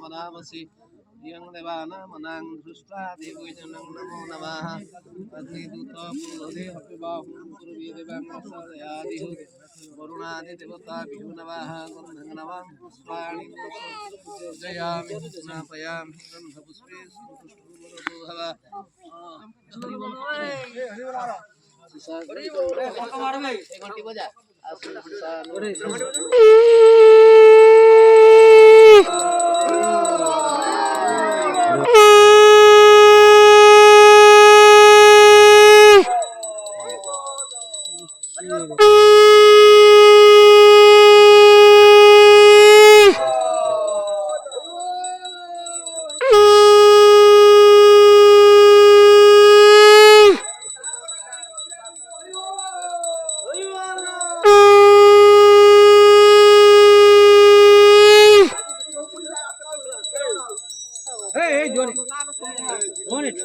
पदामसि यं देवानामनां दृष्ट्वा देवैजनं नमो नमः अग्निदूतो पूर्वदेहपिबाहुं पूर्वीदेवाङ्गसदयादिः वरुणादिदेवताभ्यो नमः गन्धं नमः पुष्पाणि पूजयामि स्नापयामि गन्धपुष्पे सन्तुष्टो Hey, Johnny. On it.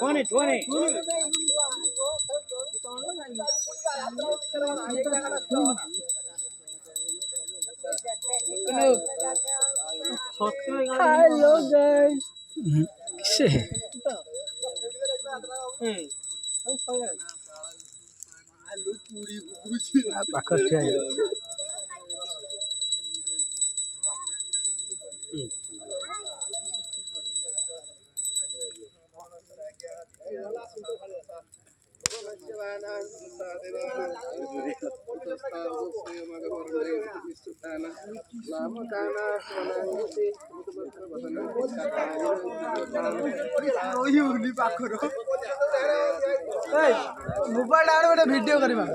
Hello, guys. किसे पाखर मोबाइल आड़ गोटे वीडियो करबा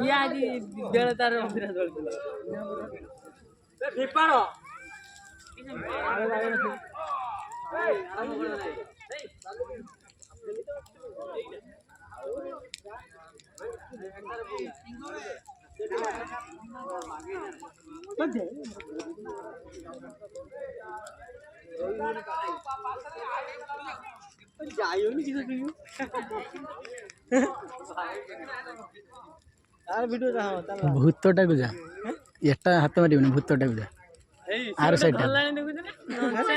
यादी बेल तार मंदिर दीपाणो भूतटा को जा एटा हाथ मारिबनी भूतटा को जा आर साइड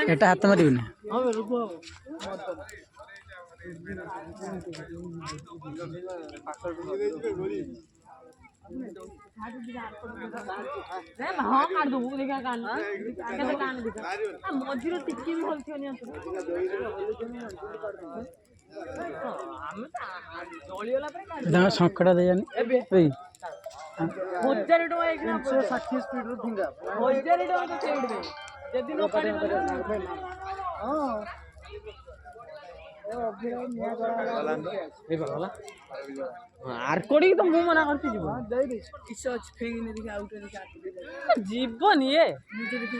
एटा हाथ मारिबनी मझीर टिकी भी भल शंखटा देजानी हजार टका 160 स्पीड फिंगा 1000 टका छेड़ दे जदी न पानी आरकोडी तो मु मना करती जीव दे दे किछ फेंगी ने देखि आउट ने जीवन ये मुझे देखि